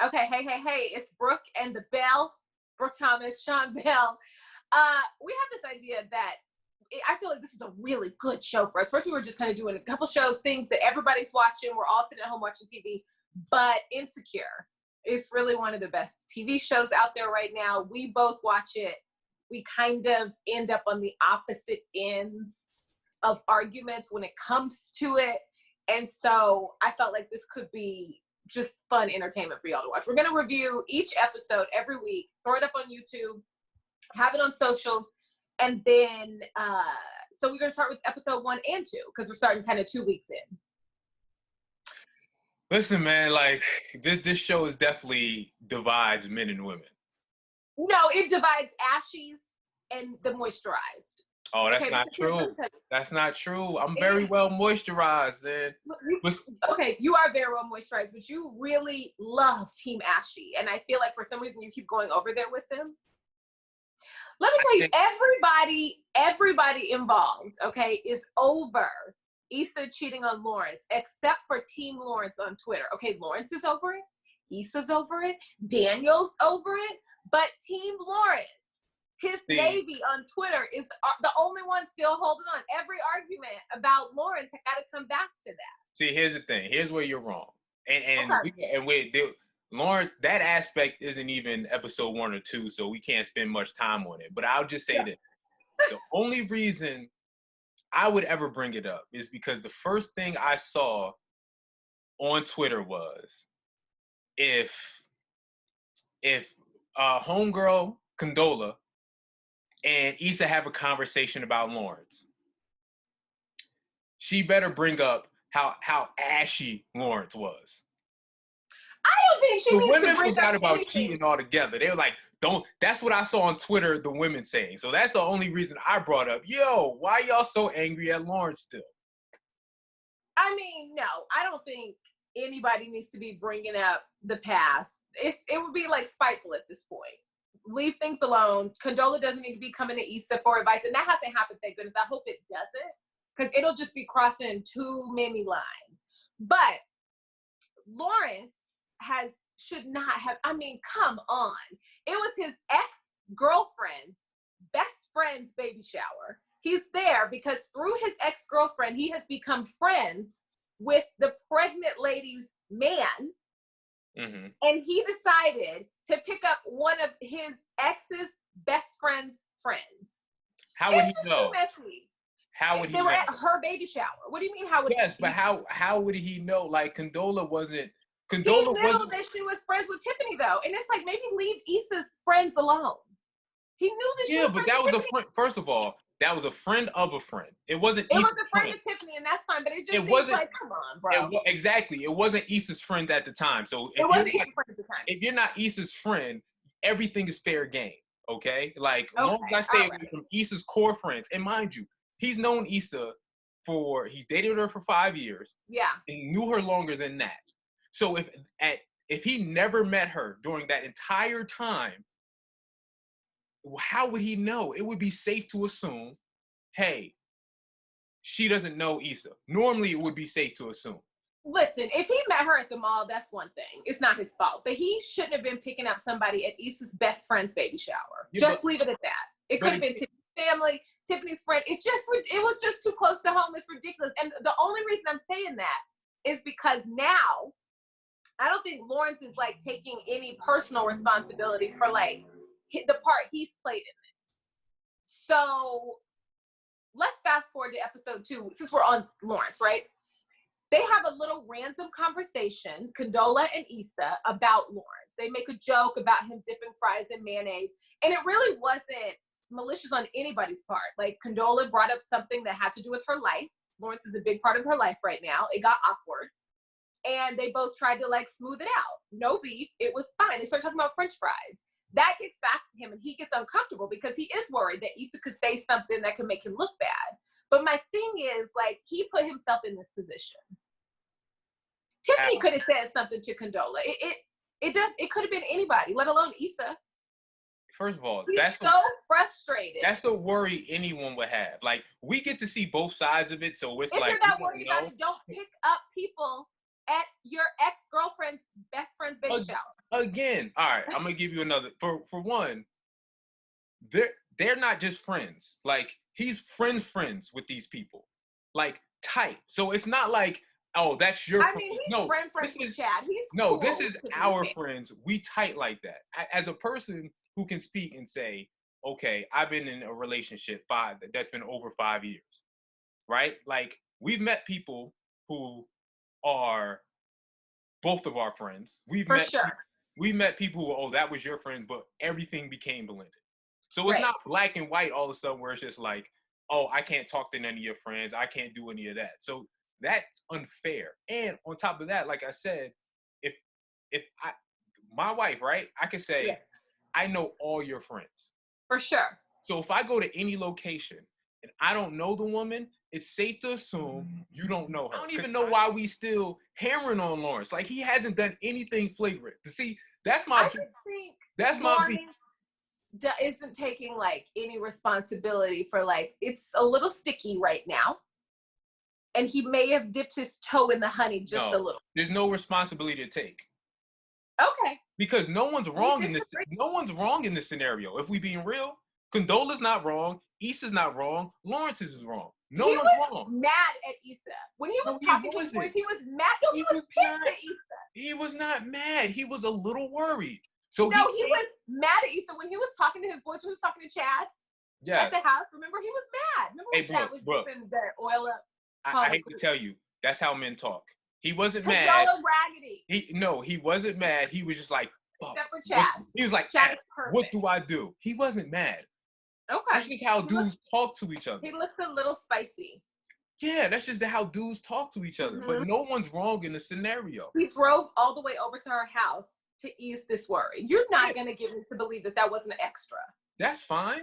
Okay, hey, it's Brooke and The Bell. Brooke Thomas, Sean Bell. We have this idea that I feel like this is a really good show for us. First, we were just kind of doing a couple shows, things that everybody's watching. We're all sitting at home watching TV. But Insecure is really one of the best TV shows out there right now. We both watch it. We kind of end up on the opposite ends of arguments when it comes to it. And so I felt like this could be just fun entertainment for y'all to watch. We're going to review each episode every week, throw it up on YouTube, have it on socials, and then, so we're going to start with episode 1 and 2, because we're starting kind of 2 weeks in. Listen, man, like, this show is definitely divides men and women. No, it divides ashies and the moisturized. Oh, that's not true. That's not true. I'm very well moisturized, and okay, you are very well moisturized, but you really love Team Ashy, and I feel like for some reason you keep going over there with them. Let me tell you, everybody involved, okay, is over Issa cheating on Lawrence, except for Team Lawrence on Twitter. Okay, Lawrence is over it, Issa's over it, Daniel's over it, but Team Lawrence, his Navy on Twitter, is the only one still holding on. Every argument about Lawrence, I got to come back to that. See, here's the thing. Here's where you're wrong. Lawrence, that aspect isn't even episode 1 or 2, so we can't spend much time on it. But I'll just say that the only reason I would ever bring it up is because the first thing I saw on Twitter was if homegirl Condola and Issa have a conversation about Lawrence, she better bring up how ashy Lawrence was. I don't think she needs to bring up women forgot about cheating altogether. They were like, don't. That's what I saw on Twitter, the women saying. So that's the only reason I brought up, yo, why y'all so angry at Lawrence still? I mean, no, I don't think anybody needs to be bringing up the past. It would be like spiteful at this point. Leave things alone. Condola doesn't need to be coming to Issa for advice, and that hasn't happened, thank goodness. I hope it doesn't, because it'll just be crossing too many lines. But Lawrence should not have, I mean, come on. It was his ex-girlfriend's best friend's baby shower. He's there because through his ex-girlfriend, he has become friends with the pregnant lady's man. Mm-hmm. And he decided to pick up one of his ex's best friend's friends. How would he know? How would he know? They were at her baby shower. What do you mean? How would? Yes, but how would he know? Like Condola wasn't. He knew that she was friends with Tiffany, though, and it's like maybe leave Issa's friends alone. He knew that she was friends with Tiffany. Yeah, but that was a friend. First of all, that was a friend of a friend. It wasn't. It was a friend of Tiffany, and that's fine. But it just seems like, come on, bro. Exactly. It wasn't Issa's friend at the time. So if you're not Issa's friend, everything is fair game. Okay, like as long as I stay away from Issa's core friends, and mind you, he's known Issa he's dated her for 5 years. Yeah, and knew her longer than that. So if he never met her during that entire time, how would he know? It would be safe to assume, hey, she doesn't know Issa. Normally, it would be safe to assume. Listen, if he met her at the mall, that's one thing. It's not his fault. But he shouldn't have been picking up somebody at Issa's best friend's baby shower. Yeah, leave it at that. It could have been Tiffany's family, Tiffany's friend. It was just too close to home. It's ridiculous. And the only reason I'm saying that is because now, I don't think Lawrence is like taking any personal responsibility for like the part he's played in this. So let's fast forward to episode 2, since we're on Lawrence, right? They have a little random conversation, Condola and Issa, about Lawrence. They make a joke about him dipping fries in mayonnaise, and it really wasn't malicious on anybody's part. Like Condola brought up something that had to do with her life. Lawrence is a big part of her life right now. It got awkward. And they both tried to like smooth it out. No beef. It was fine. They started talking about French fries. That gets back to him and he gets uncomfortable because he is worried that Issa could say something that could make him look bad. But my thing is, like, he put himself in this position. Tiffany could have said something to Condola. It could have been anybody, let alone Issa. First of all, he's so frustrated. That's the worry anyone would have. Like, we get to see both sides of it, so it's if like, you're that worried about it, don't pick up people at your ex-girlfriend's best friend's baby shower. Again, all right, I'm gonna give you another. For one, they're not just friends. Like, he's friends with these people, like tight. So it's not like, oh, that's your friend. He's no, friends with Chad. He's cool. This is our friends. We tight like that. As a person who can speak and say, okay, I've been in a relationship that's been over 5 years, right? Like, we've met people who are both of our friends. We've met people who, oh, that was your friends, but everything became blended. So it's not black and white all of a sudden where it's just like, oh, I can't talk to none of your friends. I can't do any of that. So that's unfair. And on top of that, like I said, if my wife, right, I could say, I know all your friends. For sure. So if I go to any location and I don't know the woman, it's safe to assume you don't know her. I don't even know why we still hammering on Lawrence. Like, he hasn't done anything flagrant. To see, that's my beef. Isn't taking like any responsibility for, like, it's a little sticky right now, and he may have dipped his toe in the honey just a little. There's no responsibility to take. Okay. Because no one's wrong in this. No one's wrong in this scenario. If we being real, Condola's not wrong. Issa's not wrong. Lawrence is wrong. No one's wrong. Mad at Issa when he was talking to his boys. He was mad. No, he was pissed at Issa. He was not mad. He was a little worried. So he was mad at Issa when he was talking to his boys. When he was talking to Chad at the house. Remember, he was mad. Remember when Chad was whipping the oil up? I hate to tell you, that's how men talk. He wasn't mad. Raggedy. He wasn't mad. He was just like, except for Chad. He was like, Chad, what do I do? He wasn't mad. Okay. That's just how dudes talk to each other. He looks a little spicy. Yeah, that's just how dudes talk to each other. Mm-hmm. But no one's wrong in the scenario. He drove all the way over to her house to ease this worry. You're not going to get me to believe that wasn't an extra. That's fine.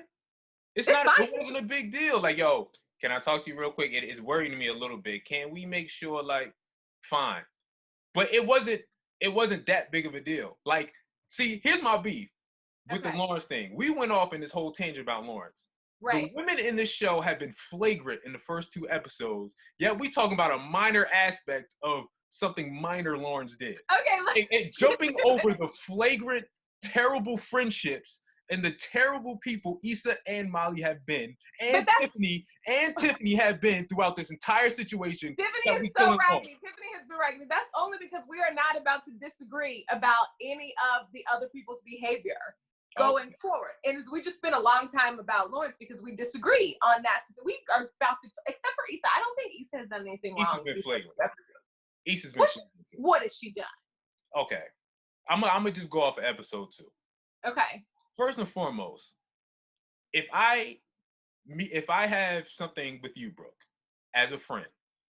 It wasn't a big deal. Like, yo, can I talk to you real quick? It is worrying me a little bit. Can we make sure, like, fine. But it wasn't that big of a deal. Like, see, here's my beef with the Lawrence thing. We went off in this whole tangent about Lawrence. Right. The women in this show have been flagrant in the first 2 episodes. Yet we talking about a minor aspect of something minor Lawrence did. Okay, and jumping over the flagrant, terrible friendships and the terrible people Issa and Molly have been, and Tiffany have been throughout this entire situation. Tiffany is so raggedy. Tiffany has been raggedy. That's only because we are not about to disagree about any of the other people's behavior going forward. And we just spent a long time about Lawrence because we disagree on that. We are about to, except for Issa. I don't think Issa has done anything wrong. Issa's been flagrant. Issa's been flagrant. What has she done? Okay. I'm gonna just go off of episode 2. Okay. First and foremost, if I have something with you, Brooke, as a friend,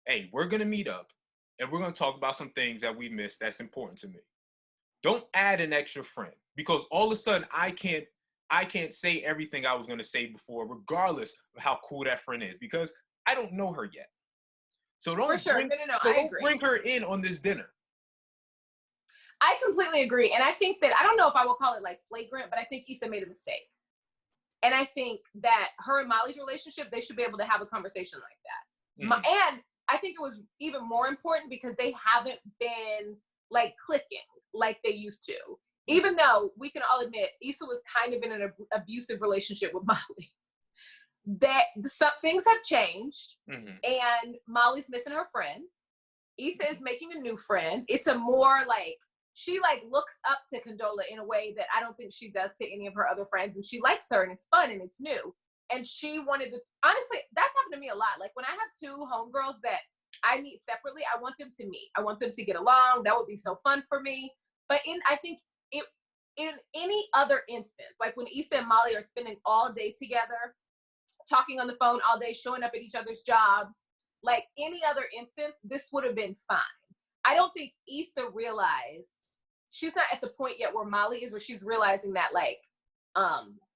hey, we're gonna meet up and we're gonna talk about some things that we missed that's important to me. Don't add an extra friend, because all of a sudden I can't say everything I was gonna say before, regardless of how cool that friend is, because I don't know her yet. So don't bring her in on this dinner. I completely agree. And I think that, I don't know if I will call it like flagrant, but I think Issa made a mistake. And I think that her and Molly's relationship, they should be able to have a conversation like that. Mm-hmm. And I think it was even more important because they haven't been like clicking like they used to. Even though we can all admit Issa was kind of in an abusive relationship with Molly. That some things have changed, mm-hmm. and Molly's missing her friend. Issa is making a new friend. It's a more like, she like looks up to Condola in a way that I don't think she does to any of her other friends, and she likes her and it's fun and it's new. And she wanted to, honestly, that's happened to me a lot. Like when I have 2 homegirls that I meet separately, I want them to meet. I want them to get along. That would be so fun for me. But I think in any other instance, like when Issa and Molly are spending all day together, talking on the phone all day, showing up at each other's jobs, like any other instance, this would have been fine. I don't think Issa realized, she's not at the point yet where Molly is, where she's realizing that like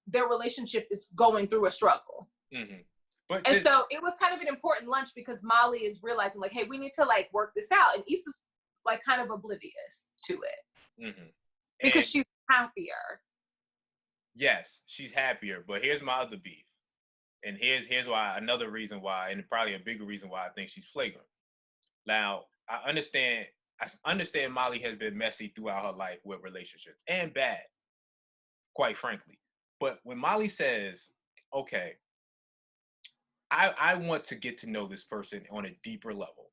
their relationship is going through a struggle. Mm-hmm. So it was kind of an important lunch because Molly is realizing like, hey, we need to like work this out. And Issa's like kind of oblivious to it. Mm-hmm. Because she's happier. Yes, she's happier. But here's my other beef. And here's why, another reason why, and probably a bigger reason why I think she's flagrant. Now, I understand understand Molly has been messy throughout her life with relationships and bad, quite frankly. But when Molly says, okay, I want to get to know this person on a deeper level,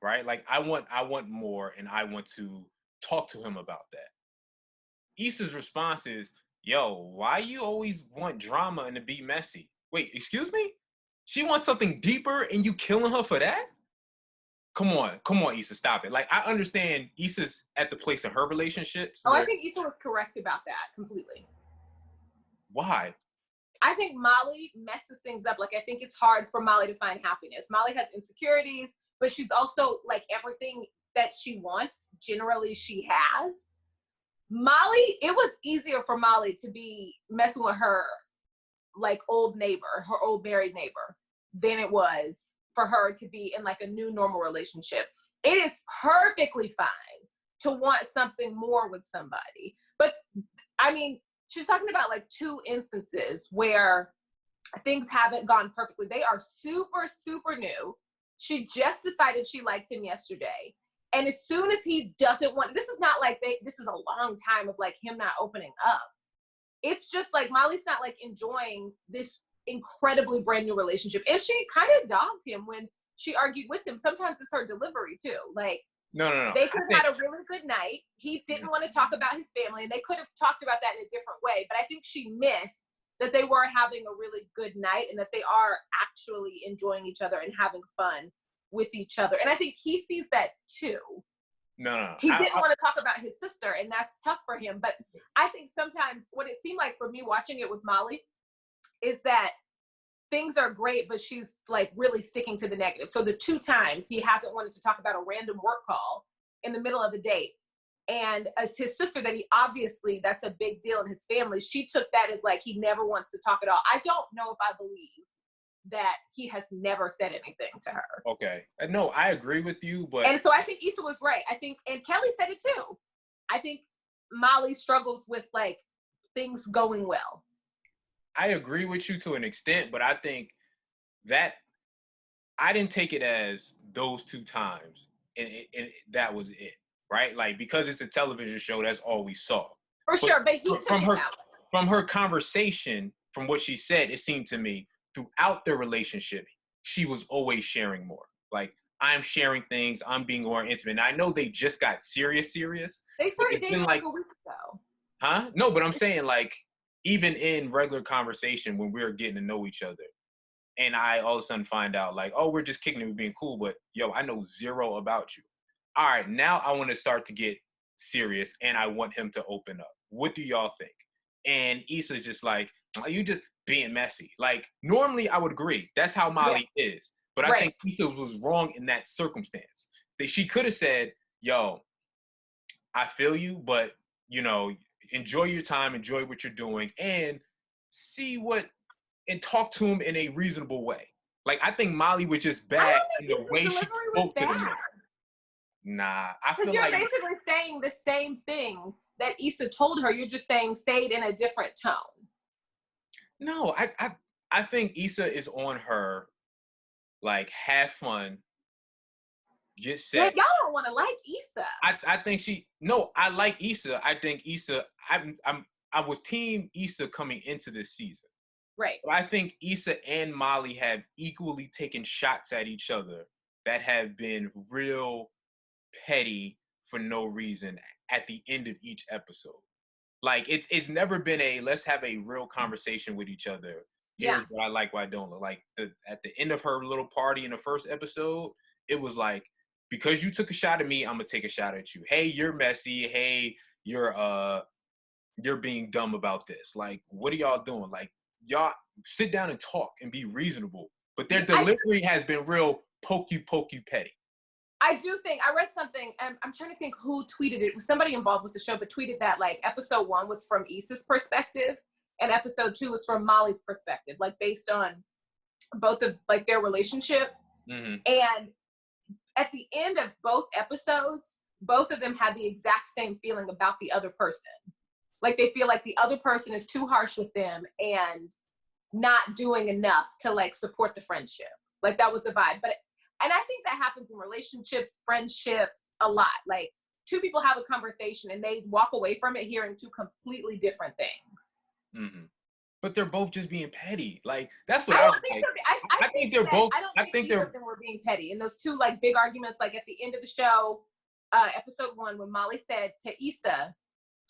right? Like I want more, and I want to talk to him about that. Issa's response is, yo, why you always want drama and to be messy? Wait, excuse me? She wants something deeper and you killing her for that? Come on, Issa, stop it. Like, I understand Issa's at the place in her relationships. Oh, I think Issa was correct about that completely. Why? I think Molly messes things up. Like, I think it's hard for Molly to find happiness. Molly has insecurities, but she's also like everything that she wants, generally she has. Molly, it was easier for Molly to be messing with her like old neighbor, her old married neighbor, than it was for her to be in like a new normal relationship. It is perfectly fine to want something more with somebody. But I mean, she's talking about like 2 instances where things haven't gone perfectly. They are super, super new. She just decided she liked him yesterday. And as soon as he doesn't want, this is not like this is a long time of like him not opening up. It's just like Molly's not like enjoying this incredibly brand new relationship. And she kind of dogged him when she argued with him. Sometimes it's her delivery too. Like, No. they could have had a really good night. He didn't want to talk about his family, and they could have talked about that in a different way. But I think she missed that they were having a really good night and that they are actually enjoying each other and having fun with each other. And I think he sees that too. No. He didn't want to talk about his sister, and that's tough for him. But I think sometimes what it seemed like for me watching it with Molly is that things are great, but she's like really sticking to the negative. So the 2 times he hasn't wanted to talk about a random work call in the middle of the date. And as his sister, that he obviously, that's a big deal in his family, she took that as like he never wants to talk at all. I don't know if I believe that he has never said anything to her. Okay. No, I agree with you, but... And so I think Issa was right. I think, and Kelly said it too. I think Molly struggles with like things going well. I agree with you to an extent, but I think that I didn't take it as those 2 times, and that was it, right? Like, because it's a television show, that's all we saw. For sure, but he took it that way. From her conversation, from what she said, it seemed to me throughout their relationship, she was always sharing more. Like, I'm sharing things, I'm being more intimate. And I know they just got serious. They started dating like a week ago. Huh? No, but I'm saying like, even in regular conversation when we're getting to know each other, and I all of a sudden find out like, oh, we're just kicking it, we're being cool, but yo, I know 0 about you. All right, now I want to start to get serious, and I want him to open up. What do y'all think? And Issa's just like, are you just being messy? Like, normally I would agree. That's how Molly is. But I think Issa was wrong in that circumstance. That she could have said, yo, I feel you, but, you know, enjoy your time, enjoy what you're doing, and and talk to him in a reasonable way. Like, I think Molly was just bad in the way she spoke to him. Nah, I feel like... Because you're basically saying the same thing that Issa told her. You're just saying, say it in a different tone. No, I think Issa is on her, like, have fun, get set. Yeah, y'all don't want to like Issa. I think I like Issa. I think Issa, I was team Issa coming into this season. Right. But I think Issa and Molly have equally taken shots at each other that have been real petty for no reason at the end of each episode. Like, it's never been a let's have a real conversation with each other. Here's what I like, what I don't like. At the end of her little party in the first episode, it was like, because you took a shot at me, I'm gonna take a shot at you. Hey, you're messy. Hey, you're being dumb about this. Like, what are y'all doing? Like, y'all sit down and talk and be reasonable. But their delivery has been real poke you petty. I do think, I read something, I'm trying to think who tweeted it. It was somebody involved with the show, but tweeted that like episode 1 was from Issa's perspective and episode 2 was from Molly's perspective, like based on both of like their relationship. Mm-hmm. And at the end of both episodes, both of them had the exact same feeling about the other person. Like, they feel like the other person is too harsh with them and not doing enough to like support the friendship. Like, that was the vibe. But And I think that happens in relationships, friendships, a lot. Like, two people have a conversation and they walk away from it hearing two completely different things. Mm-hmm. But they're both just being petty. Like, that's what I I don't was think like. I think they're both. I don't think either they're of them were being petty. And those two like big arguments, like at the end of the show, episode 1, when Molly said to Issa,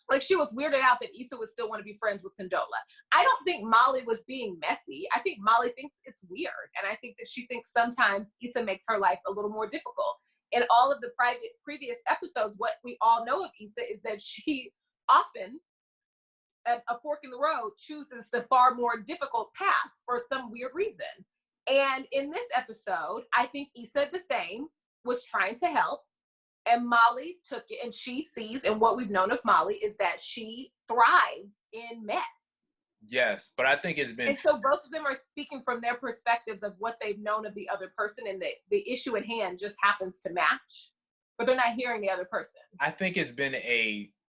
like, she was weirded out that Issa would still want to be friends with Condola. I don't think Molly was being messy. I think Molly thinks it's weird. And I think that she thinks sometimes Issa makes her life a little more difficult. In all of the previous episodes, what we all know of Issa is that she often, at a fork in the road, chooses the far more difficult path for some weird reason. And in this episode, I think Issa, the same, was trying to help. And Molly took it, and she sees, and what we've known of Molly is that she thrives in mess. Yes, but I think it's been. And so both of them are speaking from their perspectives of what they've known of the other person, and the issue at hand just happens to match, but they're not hearing the other person. I think it's been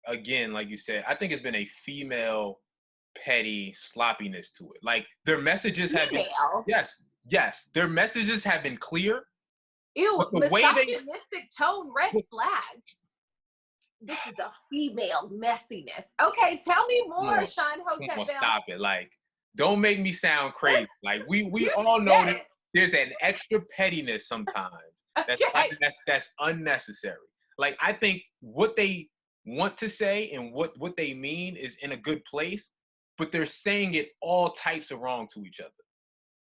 again, like you said, I think it's been a female petty sloppiness to it. Like, their messages have been. Yes, their messages have been clear. Ew, misogynistic tone, red flag. This is a female messiness. Okay, tell me more, Sean Hotep Bell. Stop it. Like, don't make me sound crazy. Like, we all know that there's an extra pettiness sometimes. That's unnecessary. Like, I think what they want to say and what they mean is in a good place, but they're saying it all types of wrong to each other.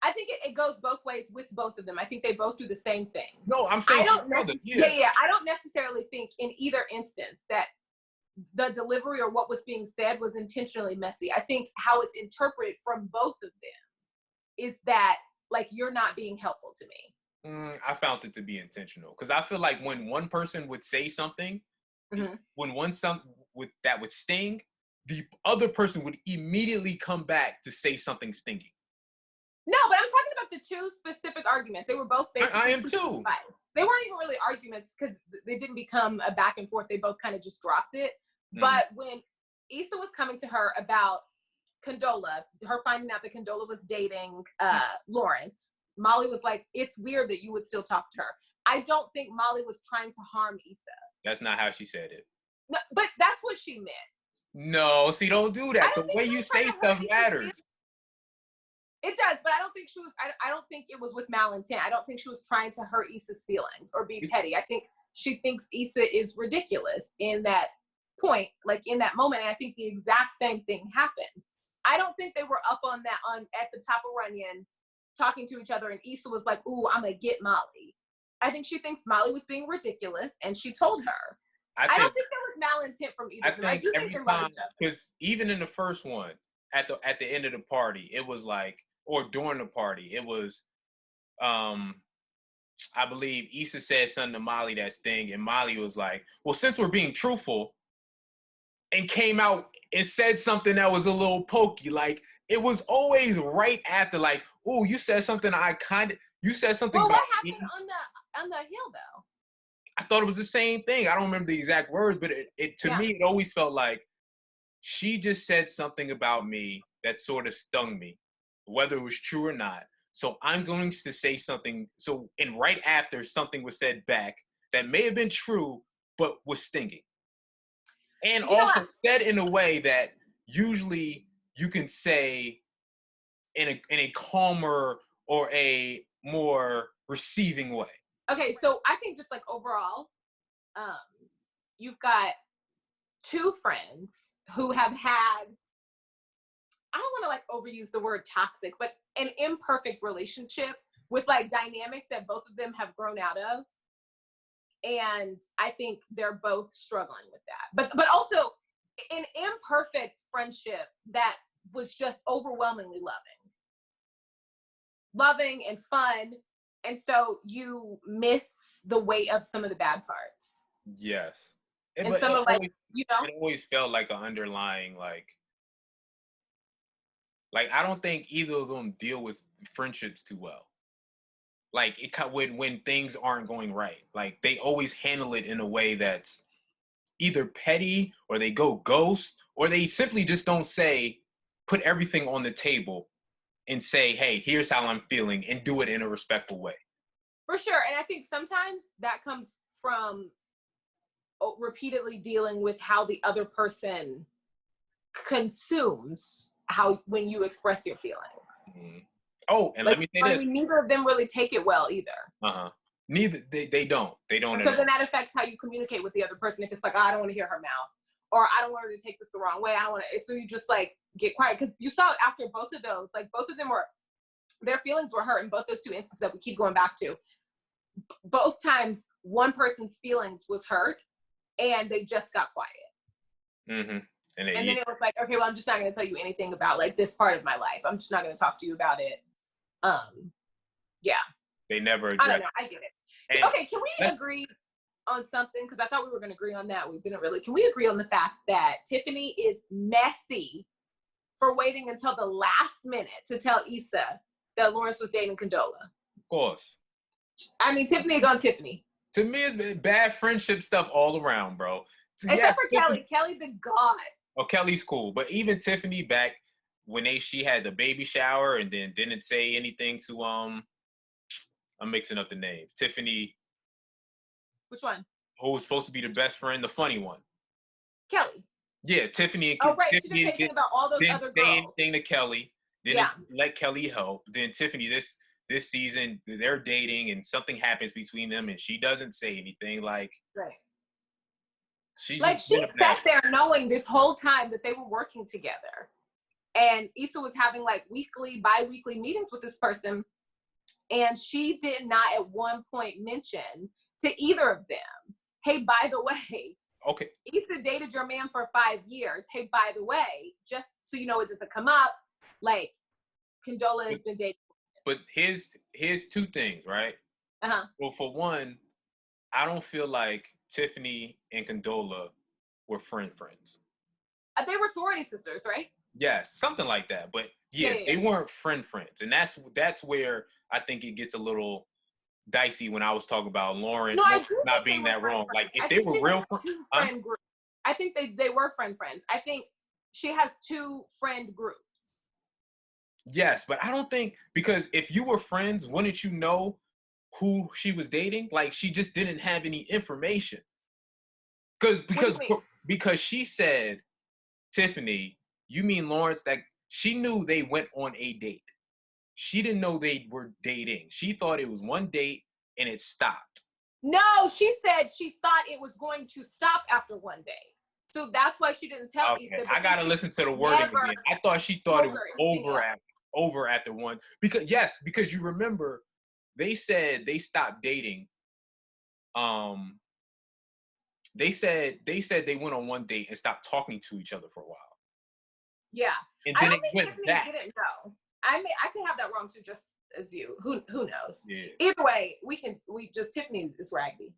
I think it goes both ways with both of them. I think they both do the same thing. No, I'm saying I don't necessarily think in either instance that the delivery or what was being said was intentionally messy. I think how it's interpreted from both of them is that, like, you're not being helpful to me. I found it to be intentional, because I feel like when one person would say something, when that would sting, the other person would immediately come back to say something stinging. No, but I'm talking about the two specific arguments. They were both basically. I am too. Fights. They weren't even really arguments because they didn't become a back and forth. They both kind of just dropped it. But when Issa was coming to her about Condola, her finding out that Condola was dating Lawrence, Molly was like, "It's weird that you would still talk to her." I don't think Molly was trying to harm Issa. That's not how she said it. No, but that's what she meant. No, see, don't do that. The way you say stuff matters. It does, but I don't think she was. I don't think it was with malintent. I don't think she was trying to hurt Issa's feelings or be petty. I think she thinks Issa is ridiculous in that point, like in that moment. And I think the exact same thing happened. I don't think they were up on at the top of Runyon talking to each other, and Issa was like, "Ooh, I'm gonna get Molly." I think she thinks Molly was being ridiculous, and she told her. I don't think there was malintent from either of them. I do think they're right, because even in the first one, at the end of the party, it was like. Or during the party, it was, I believe Issa said something to Molly that sting, and Molly was like, "Well, since we're being truthful," and came out and said something that was a little pokey. Like, it was always right after, like, "Oh, you said something you said something." Well, what happened on the hill though? I thought it was the same thing. I don't remember the exact words, but to me, it always felt like she just said something about me that sort of stung me, whether it was true or not. So I'm going to say something. And right after, something was said back that may have been true, but was stinging. And also said in a way that usually you can say in a calmer or a more receiving way. Okay, so I think just like overall, you've got two friends who have had, I don't want to like overuse the word toxic, but an imperfect relationship with like dynamics that both of them have grown out of. And I think they're both struggling with that. But also an imperfect friendship that was just overwhelmingly loving and fun. And so you miss the weight of some of the bad parts. Yes. And some of like, you know, it always felt like an underlying like I don't think either of them deal with friendships too well. Like when things aren't going right, like they always handle it in a way that's either petty or they go ghost or they simply just don't put everything on the table and say, "Hey, here's how I'm feeling," and do it in a respectful way. For sure. And I think sometimes that comes from repeatedly dealing with how the other person consumes when you express your feelings. Mm-hmm. Oh, and like, let me say this. neither of them really take it well either. Neither they don't. They don't. So then that affects how you communicate with the other person. If it's like, oh, I don't want to hear her mouth, or I don't want her to take this the wrong way. I don't want to. So you just like get quiet, because you saw after both of those, like both of them their feelings were hurt in both those two instances that we keep going back to. Both times, one person's feelings was hurt, and they just got quiet. Mm-hmm. And then it was like, okay, well, I'm just not going to tell you anything about like this part of my life. I'm just not going to talk to you about it. Yeah. They never I don't know. I get it. And okay, can we agree on something? Because I thought we were going to agree on that. We didn't really. Can we agree on the fact that Tiffany is messy for waiting until the last minute to tell Issa that Lawrence was dating Condola? Of course. I mean, Tiffany gone Tiffany. To me, it's been bad friendship stuff all around, bro. Except for Kelly. Kelly the god. Oh, Kelly's cool. But even Tiffany back when she had the baby shower and then didn't say anything to I'm mixing up the names. Tiffany. Which one? Who was supposed to be the best friend, the funny one. Kelly. Yeah, Tiffany and right. Tiffany She didn't say anything about all those other girls. Didn't say anything to Kelly. Didn't let Kelly help. Then Tiffany, this season, they're dating and something happens between them and she doesn't say anything. Like, right. She sat there knowing this whole time that they were working together. And Issa was having like bi-weekly meetings with this person. And she did not at one point mention to either of them, hey, by the way, okay, Issa dated your man for 5 years. Hey, by the way, just so you know, it doesn't come up, like Condola has been dating. But here's two things, right? Well, for one, I don't feel like Tiffany and Condola were friends. They were sorority sisters, right? Yes, something like that. But yeah. They weren't friends. And that's where I think it gets a little dicey when I was talking about Lauren not being that wrong. Like, if they were real friends. I think they were friends. I think she has 2 friend groups. Yes, but I don't think, because if you were friends, wouldn't you know who she was dating? Like, she just didn't have any information. Because she said, Tiffany, you mean Lawrence, that she knew they went on a date. She didn't know they were dating. She thought it was one date and it stopped. No, she said she thought it was going to stop after one day. So that's why she didn't tell Issa. I gotta listen to the wording again. I thought she thought it was over after one. Because you remember, they said they stopped dating. They said they went on one date and stopped talking to each other for a while. Yeah. And then it went back. Didn't know. I could have that wrong too, just as you. Who knows? Yeah. Either way, Tiffany is raggedy.